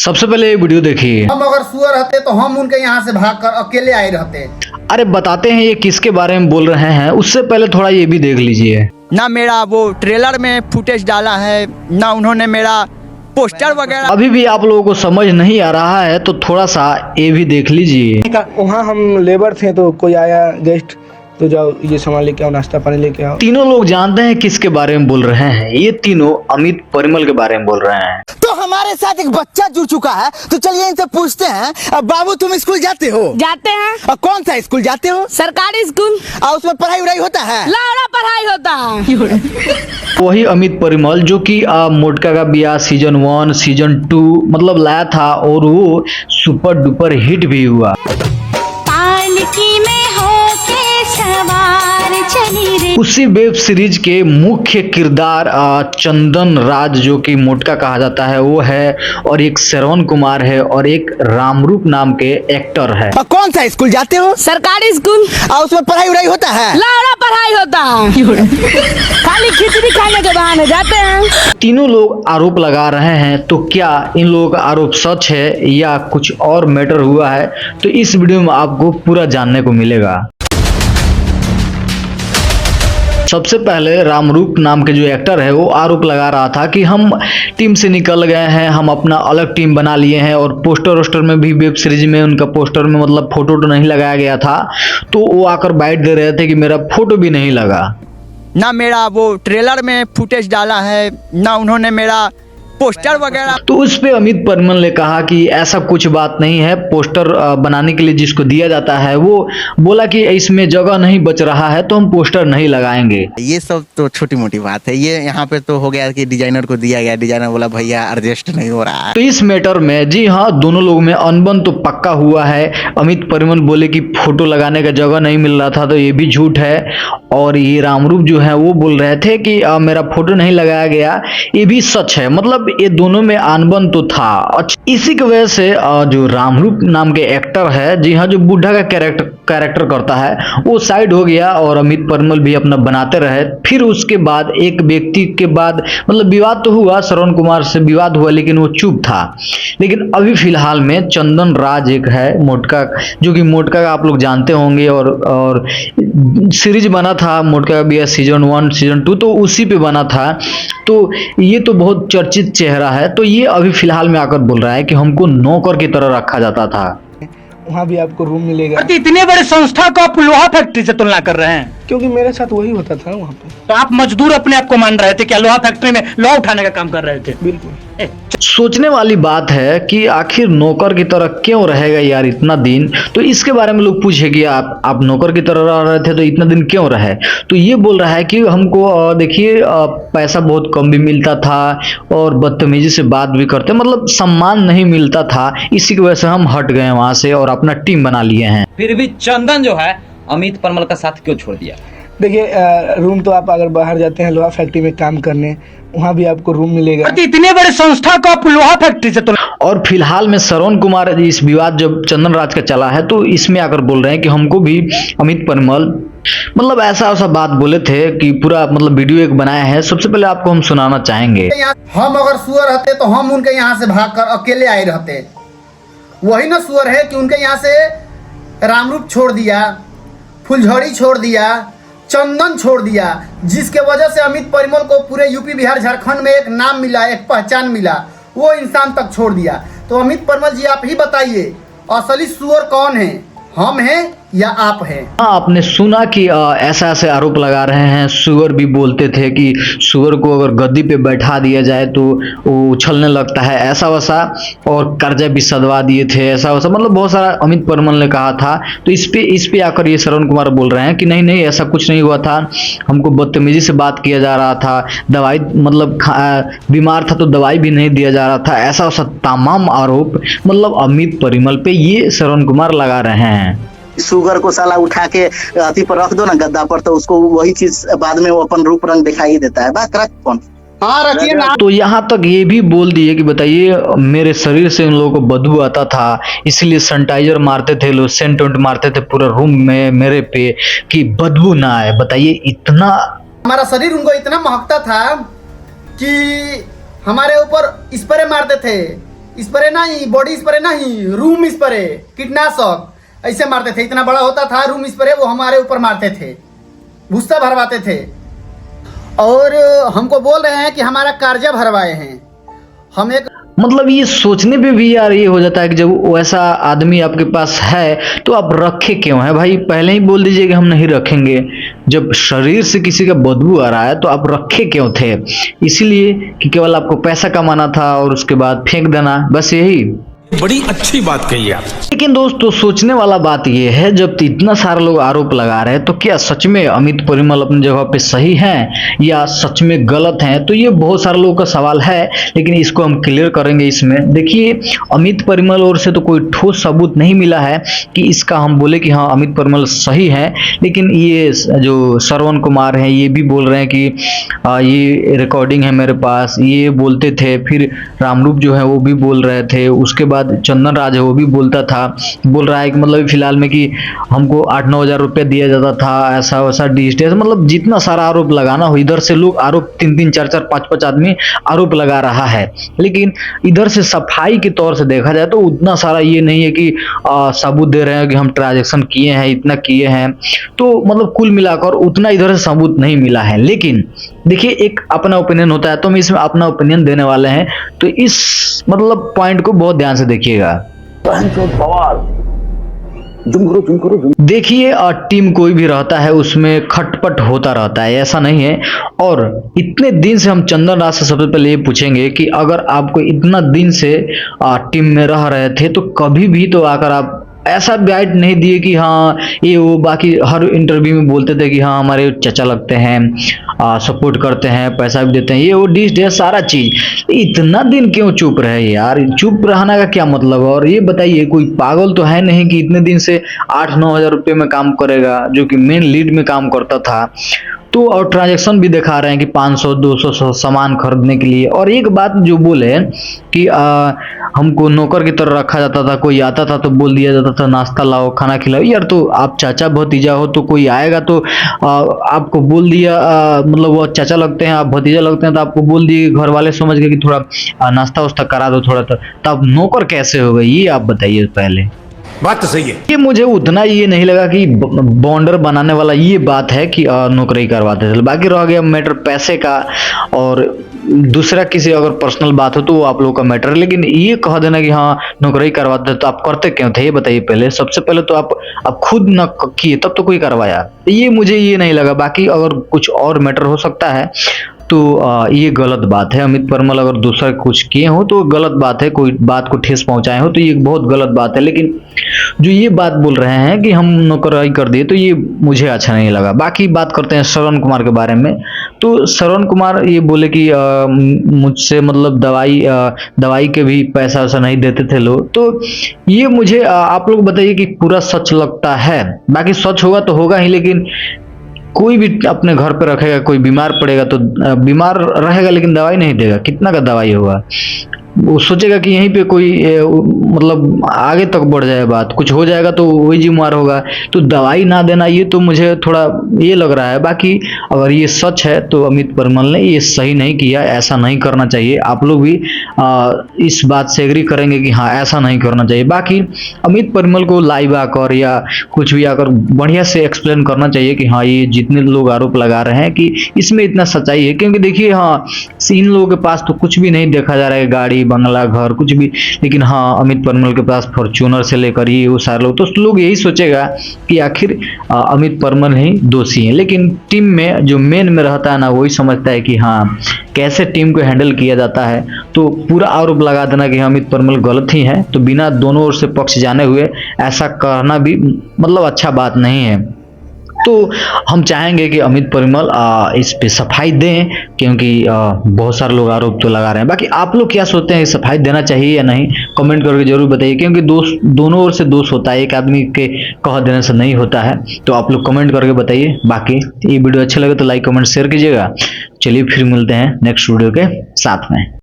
सबसे पहले ये वीडियो देखिए। हम अगर सुअर रहते तो हम उनके यहाँ से भागकर अकेले आए रहते। अरे बताते हैं ये किसके बारे में बोल रहे हैं, उससे पहले थोड़ा ये भी देख लीजिए। ना मेरा वो ट्रेलर में फुटेज डाला है, ना उन्होंने मेरा पोस्टर वगैरह। अभी भी आप लोगों को समझ नहीं आ रहा है तो थोड़ा सा ये भी देख लीजिए। वहाँ हम लेबर थे तो कोई आया गेस्ट, तो जाओ ये सामान लेके आओ, नाश्ता पानी लेके आओ। तीनों लोग जानते हैं किसके बारे में बोल रहे हैं। ये तीनों अमित परिमल के बारे में बोल रहे हैं। तो हमारे साथ एक बच्चा जुड़ चुका है, तो चलिए इनसे पूछते हैं। अब बाबू तुम स्कूल जाते हो? जाते हैं। और कौन सा स्कूल जाते हो? सरकारी स्कूल। और उसमें पढ़ाई वढ़ाई होता है? लाड़ा पढ़ाई होता है। वही अमित परिमल जो कि मोटका का बिया सीजन 1 सीजन 2 मतलब लाया था और वो सुपर डुपर हिट भी हुआ। पालकी में होके सवार चली रे। उसी वेब सीरीज के मुख्य किरदार चंदन राज जो कि मोटका कहा जाता है वो है, और एक श्रवण कुमार है, और एक रामरूप नाम के एक्टर है। और कौन सा स्कूल जाते हो? सरकारी स्कूल। और उसमें पढ़ाई वढ़ाई होता है? लाड़ा पढ़ाई होता है। खाली खिचड़ी खाने के बहाने जाते हैं। तीनों लोग आरोप लगा रहे हैं, तो क्या इन लोगों का आरोप सच है या कुछ और मैटर हुआ है, तो इस वीडियो में आपको पूरा जानने को मिलेगा। सबसे पहले रामरूप नाम के जो एक्टर है वो आरोप लगा रहा था कि हम टीम से निकल गए हैं, हम अपना अलग टीम बना लिए हैं, और पोस्टर वोस्टर में भी वेब सीरीज में उनका पोस्टर में मतलब फोटो तो नहीं लगाया गया था, तो वो आकर बाइट दे रहे थे कि मेरा फोटो भी नहीं लगा। ना मेरा वो ट्रेलर में फुटेज डाला है, ना उन्होंने मेरा पोस्टर वगैरह। तो उस पे अमित परिमल ने कहा कि ऐसा कुछ बात नहीं है, पोस्टर बनाने के लिए जिसको दिया जाता है वो बोला कि इसमें जगह नहीं बच रहा है तो हम पोस्टर नहीं लगाएंगे। ये सब तो छोटी मोटी बात है। ये यहाँ पे तो हो गया कि डिजाइनर को दिया गया, डिजाइनर बोला भैया एडजस्ट नहीं हो रहा है। तो इस मैटर में जी हाँ दोनों लोगों में अनबन तो पक्का हुआ है। अमित परिमल बोले कि फोटो लगाने का जगह नहीं मिल रहा था, तो ये भी झूठ है, और ये रामरूप जो है वो बोल रहे थे कि मेरा फोटो नहीं लगाया गया, ये भी सच है। मतलब ये दोनों में अनबन तो था। इसी की वजह से जो रामरूप नाम के एक्टर है, जी हाँ, जो बुढ़ा का कैरेक्टर करता है, वो साइड हो गया और अमित परिमल भी अपना बनाते रहे। फिर उसके बाद एक व्यक्ति के बाद मतलब विवाद तो हुआ, श्रवण कुमार से विवाद हुआ, लेकिन वो चुप था। लेकिन अभी फिलहाल में चंदन राज एक है मोटका, जो कि मोटका का आप लोग जानते होंगे, और सीरीज बना था मोटका का बिया सीजन 1 सीजन 2, तो उसी पे बना था। तो ये तो बहुत चर्चित चेहरा है। तो ये अभी फिलहाल में आकर बोल रहा है कि हमको नौकर की तरह रखा जाता था। वहाँ भी आपको रूम मिलेगा। इतने बड़े संस्था को आप लोहा फैक्ट्री से तुलना कर रहे हैं, क्योंकि मेरे साथ वही होता था वहाँ पे। तो आप मजदूर अपने आप को मान रहे थे क्या? लोहा फैक्ट्री में लोहा उठाने का काम कर रहे थे। बिल्कुल सोचने वाली बात है कि आखिर नौकर की तरह क्यों रहेगा यार इतना दिन। तो इसके बारे में लोग पूछे कि आप नौकर की तरह रह रहे थे तो इतना दिन क्यों रहे। तो ये बोल रहा है कि हमको देखिए पैसा बहुत कम भी मिलता था और बदतमीजी से बात भी करते, मतलब सम्मान नहीं मिलता था। इसी की वजह से हम हट गए वहां से और अपना टीम बना लिए हैं। फिर भी चंदन जो है अमित परिमल का साथ क्यों छोड़ दिया? देखिए, रूम तो आप अगर बाहर जाते हैं लोहा फैक्ट्री में काम करने, वहाँ भी आपको रूम मिलेगा। इतने बड़े संस्था को आप लोहा फैक्ट्री से तुलना। और फिलहाल में श्रवण कुमार इस विवाद जब चंदन राज का चला है तो इसमें आकर बोल रहे हैं कि हमको भी अमित परिमल मतलब ऐसा बात बोले थे कि पूरा मतलब वीडियो एक बनाया है। सबसे पहले आपको हम सुनाना चाहेंगे। हम अगर सुअर रहते तो हम उनके यहाँ से भागकर अकेले आए रहते। वही ना सुअर है कि उनके यहाँ से रामरूप छोड़ दिया, फुलझड़ी छोड़ दिया, चंदन छोड़ दिया, जिसके वजह से अमित परिमल को पूरे यूपी बिहार झारखंड में एक नाम मिला, एक पहचान मिला, वो इंसान तक छोड़ दिया। तो अमित परिमल जी आप ही बताइए असली सुअर कौन है, हम हैं या आप हैं? हाँ, आपने सुना कि ऐसा ऐसे आरोप लगा रहे हैं। सुअर भी बोलते थे कि सुअर को अगर गद्दी पे बैठा दिया जाए तो वो उछलने लगता है, ऐसा वैसा, और कर्जा भी सदवा दिए थे, ऐसा वैसा, मतलब बहुत सारा अमित परिमल ने कहा था। तो इस पे आकर ये श्रवण कुमार बोल रहे हैं कि नहीं ऐसा कुछ नहीं हुआ था, हमको बदतमीजी से बात किया जा रहा था, दवाई मतलब बीमार था तो दवाई भी नहीं दिया जा रहा था, ऐसा वैसा तमाम आरोप मतलब अमित परिमल पे ये श्रवण कुमार लगा रहे हैं। शुगर को साला उठा के अथी पर रख दो ना गद्दा पर, तो उसको वही चीज बाद में वो अपन रूप रंग दिखाई देता है। बात रख कौन। हाँ रखिए ना। तो यहाँ तक ये भी बोल दिए कि बताइए मेरे शरीर से उन लोगों को बदबू आता था, इसलिए सैनिटाइजर मारते थे लोग, सेंट वेंट मारते थे पूरा रूम में मेरे पे कि बदबू ना आए। बताइए इतना हमारा शरीर उनको इतना महकता था कि हमारे ऊपर स्प्रे मारते थे, स्प्रे नहीं, बॉडी स्प्रे नहीं, रूम स्प्रे, कीटनाशक ऐसे मारते थे। इतना बड़ा होता था रूम स्प्रे, वो हमारे ऊपर मारते थे, भूसा भरवाते थे। और हमको बोल रहे हैं कि हमारा कर्जा भरवाए हैं। हम एक मतलब ये सोचने पे भी यार ये हो जाता है कि जब वैसा आदमी आपके पास है तो आप रखे क्यों है भाई? पहले ही बोल दीजिए कि हम नहीं रखेंगे। जब शरीर से किसी का बदबू आ रहा है तो आप रखे क्यों थे? इसीलिए कि केवल आपको पैसा कमाना था और उसके बाद फेंक देना, बस यही। बड़ी अच्छी बात कही आप। लेकिन दोस्तों सोचने वाला बात यह है, जब इतना सारा लोग आरोप लगा रहे हैं तो क्या सच में अमित परिमल अपनी जगह पे सही हैं या सच में गलत हैं? तो ये बहुत सारे लोगों का सवाल है, लेकिन इसको हम क्लियर करेंगे इसमें। देखिए, अमित परिमल और से तो कोई ठोस सबूत नहीं मिला है कि इसका हम बोले कि हाँ अमित परिमल सही है। लेकिन ये जो श्रवण कुमार हैं ये भी बोल रहे हैं कि ये रिकॉर्डिंग है मेरे पास, ये बोलते थे। फिर रामरूप जो है वो भी बोल रहे थे। उसके बाद चंदन राज है वो भी बोल रहा है कि मतलब फिलहाल में कि हमको 8-9 हज़ार रुपया दिया जाता था, ऐसा वैसा डिजिटल, मतलब जितना सारा आरोप लगाना हो, इधर से लोग आरोप 3-3, 4-4, 5-5 आदमी आरोप लगा रहा है। लेकिन इधर से सफाई के तौर से देखा जाए तो उतना सारा ये नहीं है कि सबूत दे रहे हैं कि हम ट्रांजेक्शन किए हैं, इतना किए हैं। तो मतलब कुल मिलाकर उतना इधर से सबूत नहीं मिला है। लेकिन देखिए, एक अपना ओपिनियन होता है, तो हम इसमें अपना ओपिनियन देने वाले हैं। तो इस मतलब पॉइंट को बहुत ध्यान से देखिएगा। देखिए, टीम कोई भी रहता है उसमें खटपट होता रहता है, ऐसा नहीं है। और इतने दिन से हम चंदन राज से सबसे पहले ये पूछेंगे कि अगर आपको इतना दिन से टीम में रह रहे थे तो कभी भी तो आकर आप ऐसा बाइट नहीं दिए कि हाँ ये वो, बाकी हर इंटरव्यू में बोलते थे कि हाँ हमारे चाचा लगते हैं, सपोर्ट करते हैं, पैसा भी देते हैं, ये वो डिश डे सारा चीज। इतना दिन क्यों चुप रहे यार? चुप रहने का क्या मतलब? और ये बताइए, कोई पागल तो है नहीं कि इतने दिन से 8-9 हज़ार रुपये में काम करेगा, जो कि मेन लीड में काम करता था। तो और ट्रांजैक्शन भी दिखा रहे हैं कि 500-200 सामान खरीदने के लिए। और एक बात जो बोले कि हमको नौकर की तरह रखा जाता था, कोई आता था तो बोल दिया जाता था नाश्ता लाओ, खाना खिलाओ। यार तो आप चाचा भतीजा हो, तो कोई आएगा तो आपको बोल दिया, मतलब वो चाचा लगते हैं, आप भतीजा लगते हैं, तो आपको बोल दिए, घर वाले समझ गए कि थोड़ा नाश्ता वास्ता करा दो थोड़ा, तो आप नौकर कैसे हो गए? ये आप बताइए पहले। बात तो सही है। ये मुझे उतना ये नहीं लगा कि बॉन्डर बनाने वाला ये बात है कि नौकरी करवाते थे। बाकी रह गया मैटर पैसे का, और दूसरा किसी अगर पर्सनल बात हो तो वो आप लोगों का मैटर है। लेकिन ये कह देना कि हाँ नौकरी करवाते थे, तो आप करते क्यों थे ये बताइए पहले। सबसे पहले तो आप खुद न किए तब तो कोई करवाया। ये मुझे ये नहीं लगा। बाकी अगर कुछ और मैटर हो सकता है तो ये गलत बात है। अमित परिमल अगर दूसरा कुछ किए हो तो गलत बात है, कोई बात को ठेस पहुंचाए हो तो ये बहुत गलत बात है। लेकिन जो ये बात बोल रहे हैं कि हम नौकरी कर दिए, तो ये मुझे अच्छा नहीं लगा। बाकी बात करते हैं श्रवण कुमार के बारे में। तो श्रवण कुमार ये बोले कि मुझसे मतलब दवाई के भी पैसा वैसा नहीं देते थे लोग। तो ये मुझे आप लोग बताइए कि पूरा सच लगता है? बाकी सच होगा तो होगा ही, लेकिन कोई भी अपने घर पे रखेगा, कोई बीमार पड़ेगा तो बीमार रहेगा लेकिन दवाई नहीं देगा, कितना का दवाई होगा? वो सोचेगा कि यहीं पे कोई मतलब आगे तक बढ़ जाए, बात कुछ हो जाएगा तो वही जिम्मेवार होगा। तो दवाई ना देना ये तो मुझे थोड़ा ये लग रहा है। बाकी अगर ये सच है तो अमित परिमल ने ये सही नहीं किया, ऐसा नहीं करना चाहिए। आप लोग भी इस बात से एग्री करेंगे कि हाँ ऐसा नहीं करना चाहिए। बाकी अमित परिमल को लाइव आकर या कुछ भी आकर बढ़िया से एक्सप्लेन करना चाहिए कि हाँ ये जितने लोग आरोप लगा रहे हैं कि इसमें इतना सच्चाई है। क्योंकि देखिए, हाँ इन लोगों के पास तो कुछ भी नहीं देखा जा रहा है, गाड़ी बंगला घर कुछ भी, लेकिन हाँ अमित परिमल के पास फॉर्च्यूनर से लेकर ये वो सारे लोग, तो लोग यही सोचेगा कि आखिर अमित परिमल ही दोषी हैं। लेकिन टीम में जो मेन में रहता है ना, वही समझता है कि हाँ कैसे टीम को हैंडल किया जाता है। तो पूरा आरोप लगा देना कि अमित परिमल गलत ही है, तो बिना दोनों ओर से पक्ष जाने हुए ऐसा करना भी मतलब अच्छा बात नहीं है। तो हम चाहेंगे कि अमित परिमल इस पे सफाई दें, क्योंकि बहुत सारे लोग आरोप तो लगा रहे हैं। बाकी आप लोग क्या सोचते हैं, सफाई देना चाहिए या नहीं? कमेंट करके जरूर बताइए, क्योंकि दोनों ओर से दोष होता है, एक आदमी के कह देने से नहीं होता है। तो आप लोग कमेंट करके बताइए। बाकी ये वीडियो अच्छा लगे तो लाइक कमेंट शेयर कीजिएगा। चलिए फिर मिलते हैं नेक्स्ट वीडियो के साथ में।